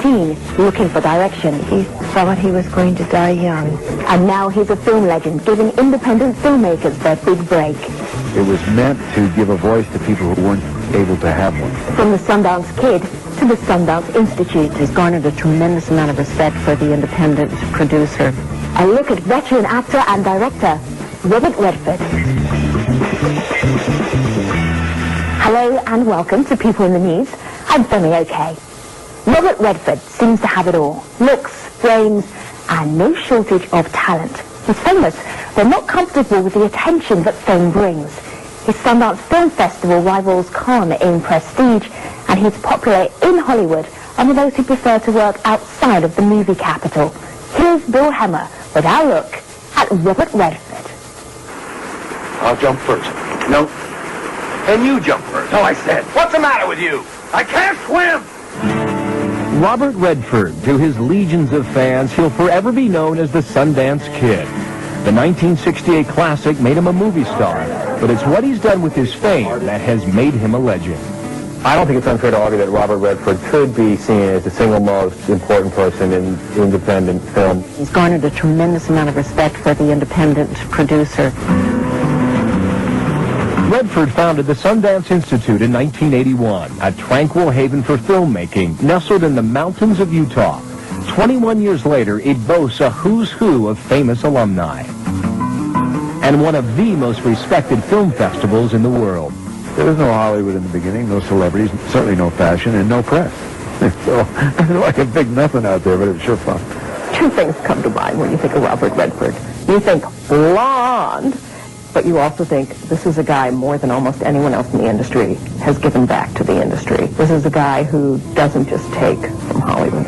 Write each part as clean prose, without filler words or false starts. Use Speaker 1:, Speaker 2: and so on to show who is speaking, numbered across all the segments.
Speaker 1: 17, looking for direction. He thought he was going to die young. And now he's a film legend, giving independent filmmakers their big break.
Speaker 2: It was meant to give a voice to people who weren't able to have one.
Speaker 1: From the Sundance Kid to the Sundance Institute.
Speaker 3: He's garnered a tremendous amount of respect for the independent producer.
Speaker 1: A look at veteran actor and director, Robert Redford. Hello and welcome to People in the News. I'm Femi OK. Robert Redford seems to have it all. Looks, brains, and no shortage of talent. He's famous, but not comfortable with the attention that fame brings. His Sundance Film Festival rivals Cannes in prestige, and he's popular in Hollywood among those who prefer to work outside of the movie capital. Here's Bill Hemmer with our look at Robert Redford.
Speaker 4: I'll jump first. No. And you jump first. No, I said. What's the matter with you? I can't swim!
Speaker 5: Robert Redford, to his legions of fans, he'll forever be known as the Sundance Kid. The 1968 classic made him a movie star, but it's what he's done with his fame that has made him a legend.
Speaker 6: I don't think it's unfair to argue that Robert Redford could be seen as the single most important person in independent film.
Speaker 3: He's garnered a tremendous amount of respect for the independent producer.
Speaker 5: Redford founded the Sundance Institute in 1981, a tranquil haven for filmmaking nestled in the mountains of Utah. 21 years later, it boasts a who's who of famous alumni and one of the most respected film festivals in the world.
Speaker 2: There was no Hollywood in the beginning, no celebrities, certainly no fashion, and no press. So, I can think nothing out there, but it was sure fun.
Speaker 3: Two things come to mind when you think of Robert Redford. You think blonde, but you also think this is a guy more than almost anyone else in the industry has given back to the industry. This is a guy who doesn't just take from Hollywood.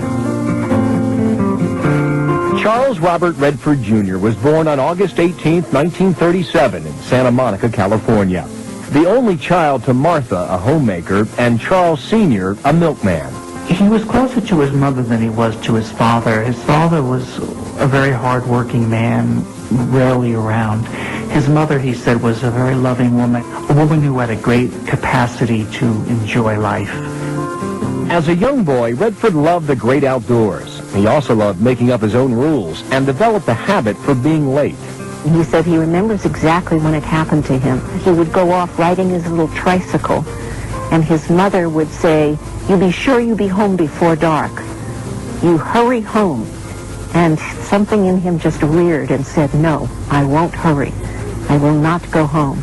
Speaker 5: Charles Robert Redford Jr. was born on August 18, 1937 in Santa Monica, California. The only child to Martha, a homemaker, and Charles Sr., a milkman.
Speaker 7: He was closer to his mother than he was to his father. His father was a very hard-working man, rarely around. His mother, he said, was a very loving woman, a woman who had a great capacity to enjoy life.
Speaker 5: As a young boy, Redford loved the great outdoors. He also loved making up his own rules and developed a habit for being late.
Speaker 3: He said he remembers exactly when it happened to him. He would go off riding his little tricycle, and his mother would say, "You be sure you be home before dark. You hurry home." And something in him just reared and said, "No, I won't hurry. I will not go home."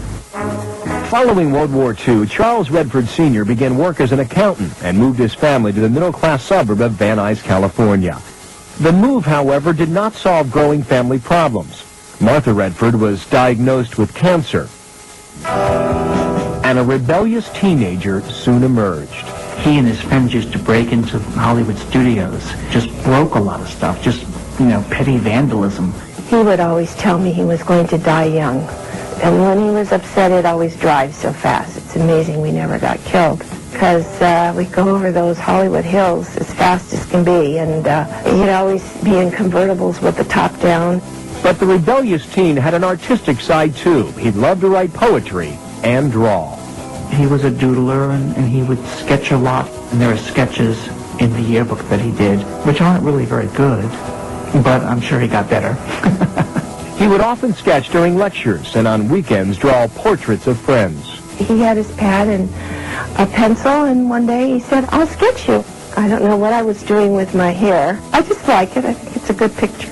Speaker 5: Following World War II, Charles Redford Sr. began work as an accountant and moved his family to the middle-class suburb of Van Nuys, California. The move, however, did not solve growing family problems. Martha Redford was diagnosed with cancer, and a rebellious teenager soon emerged.
Speaker 7: He and his friends used to break into Hollywood studios, just broke a lot of stuff, just, petty vandalism.
Speaker 1: He would always tell me he was going to die young. And when he was upset, he'd always drive so fast. It's amazing we never got killed. Because we go over those Hollywood hills as fast as can be. And he'd always be in convertibles with the top down.
Speaker 5: But the rebellious teen had an artistic side, too. He'd love to write poetry and draw.
Speaker 7: He was a doodler, and he would sketch a lot. And there are sketches in the yearbook that he did, which aren't really very good, but I'm sure he got better.
Speaker 5: He would often sketch during lectures and on weekends draw portraits of friends.
Speaker 1: He had his pad and a pencil, and one day he said, "I'll sketch you." I don't know what I was doing with my hair. I just like it. I think it's a good picture.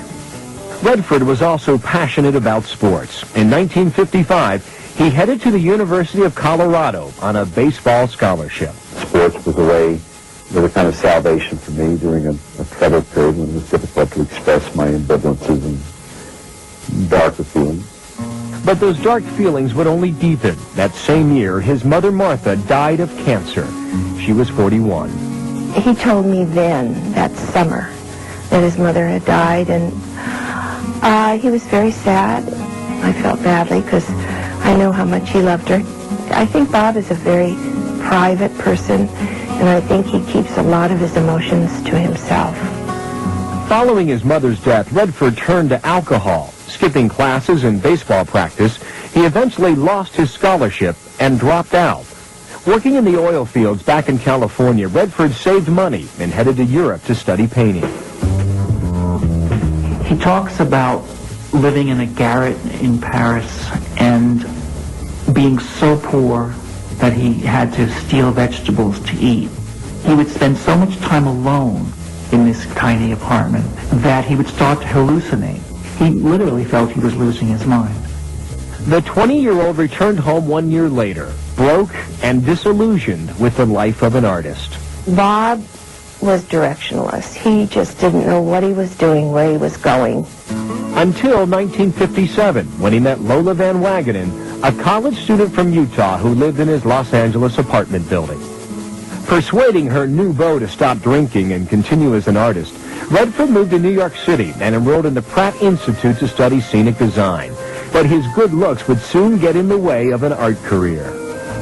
Speaker 5: Redford was also passionate about sports. In 1955, he headed to the University of Colorado on a baseball scholarship.
Speaker 2: Sports was a kind of salvation for me during a troubled period when it was difficult to express my ambivalences and darker feelings.
Speaker 5: But those dark feelings would only deepen. That same year, his mother Martha died of cancer. She was 41.
Speaker 1: He told me then, that summer, that his mother had died, and he was very sad. I felt badly because I know how much he loved her. I think Bob is a very private person, and I think he keeps a lot of his emotions to himself.
Speaker 5: Following his mother's death, Redford turned to alcohol. Skipping classes and baseball practice, he eventually lost his scholarship and dropped out. Working in the oil fields back in California, Redford saved money and headed to Europe to study painting.
Speaker 7: He talks about living in a garret in Paris and being so poor that he had to steal vegetables to eat. He would spend so much time alone in this tiny apartment that he would start to hallucinate. He literally felt he was losing his mind.
Speaker 5: The 20-year-old returned home 1 year later, broke and disillusioned with the life of an artist.
Speaker 3: Bob was directionless. He just didn't know what he was doing, where he was going.
Speaker 5: Until 1957, when he met Lola Van Wagenen, a college student from Utah who lived in his Los Angeles apartment building. Persuading her new beau to stop drinking and continue as an artist, Redford moved to New York City and enrolled in the Pratt Institute to study scenic design. But his good looks would soon get in the way of an art career.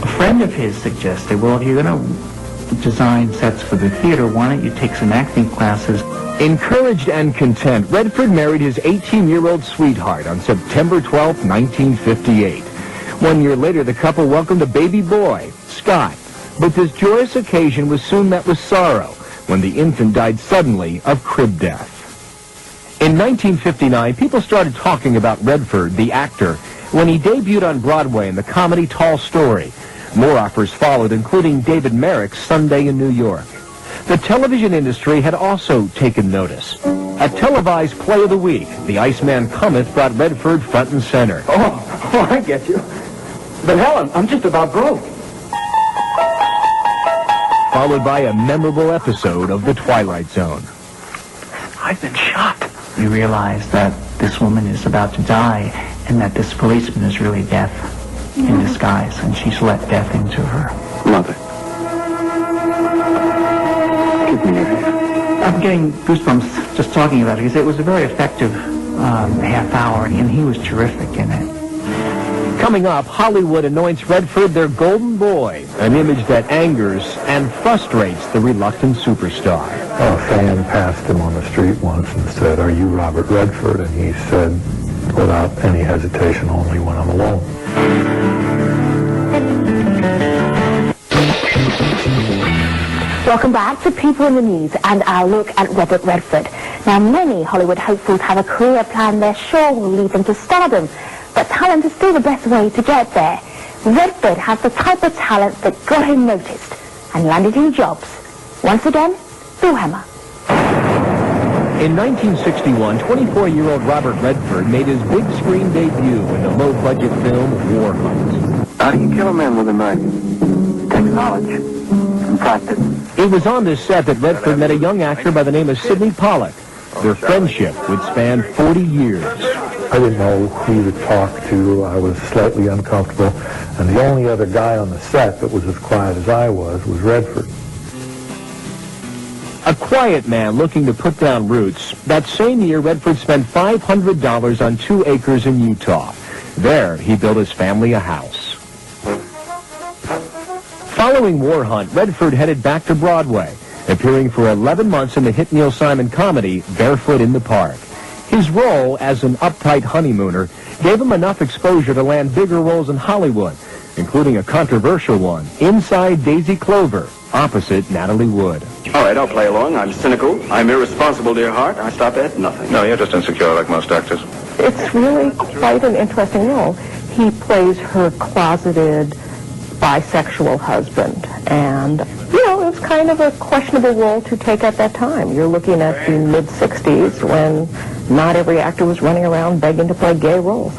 Speaker 7: A friend of his suggested, well, if you're going to design sets for the theater, why don't you take some acting classes?
Speaker 5: Encouraged and content, Redford married his 18-year-old sweetheart on September 12, 1958. 1 year later, the couple welcomed a baby boy, Scott. But this joyous occasion was soon met with sorrow when the infant died suddenly of crib death. In 1959, people started talking about Redford, the actor, when he debuted on Broadway in the comedy Tall Story. More offers followed, including David Merrick's Sunday in New York. The television industry had also taken notice. A televised play of the week, The Iceman Cometh, brought Redford front and center.
Speaker 4: Oh, I get you. But Helen, I'm just about broke.
Speaker 5: Followed by a memorable episode of The Twilight Zone.
Speaker 4: I've been shot.
Speaker 7: You realize that this woman is about to die and that this policeman is really death in disguise, and she's let death into her.
Speaker 4: Mother. Give me your hand.
Speaker 7: I'm getting goosebumps just talking about it because it was a very effective half hour, and he was terrific in it.
Speaker 5: Coming up, Hollywood anoints Redford their golden boy, an image that angers and frustrates the reluctant superstar.
Speaker 8: A fan passed him on the street once and said, "Are you Robert Redford?" And he said, without any hesitation, "Only when I'm alone."
Speaker 1: Welcome back to People in the News and our look at Robert Redford. Now, many Hollywood hopefuls have a career plan they're sure will lead them to stardom, but talent is still the best way to get there. Redford has the type of talent that got him noticed and landed him jobs. Once again, Bill Hammer.
Speaker 5: In 1961, 24-year-old Robert Redford made his big screen debut in the low-budget film War Hunt.
Speaker 4: How do you kill a man with a knife? Takes knowledge and practice.
Speaker 5: It was on this set that Redford met a young actor by the name of Sidney Pollack. Their friendship would span 40 years.
Speaker 8: I didn't know who to talk to. I was slightly uncomfortable. And the only other guy on the set that was as quiet as I was Redford.
Speaker 5: A quiet man looking to put down roots. That same year, Redford spent $500 on 2 acres in Utah. There, he built his family a house. Following War Hunt, Redford headed back to Broadway, appearing for 11 months in the hit Neil Simon comedy Barefoot in the Park. His role as an uptight honeymooner gave him enough exposure to land bigger roles in Hollywood, including a controversial one, Inside Daisy Clover, opposite Natalie Wood.
Speaker 4: All right, I'll play along. I'm cynical. I'm irresponsible, dear heart. I stop at nothing.
Speaker 6: No, you're just insecure like most actors.
Speaker 3: It's really quite an interesting role. He plays her closeted bisexual husband, and you know, it was kind of a questionable role to take at that time. You're looking at the mid-60s when not every actor was running around begging to play gay roles.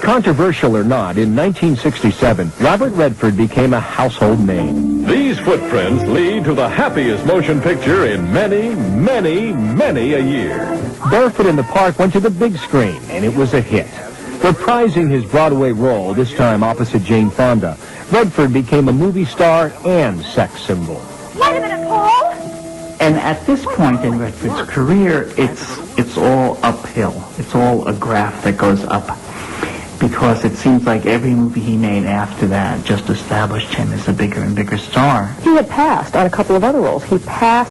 Speaker 5: Controversial or not, in 1967, Robert Redford became a household name.
Speaker 9: These footprints lead to the happiest motion picture in many, many, many a year.
Speaker 5: Barefoot in the Park went to the big screen, and it was a hit. Reprising his Broadway role, this time opposite Jane Fonda, Redford became a movie star and sex symbol.
Speaker 1: Wait a minute, Paul!
Speaker 7: And at this point in Redford's career, it's all uphill. It's all a graph that goes up, because it seems like every movie he made after that just established him as a bigger and bigger star.
Speaker 3: He had passed on a couple of other roles. He passed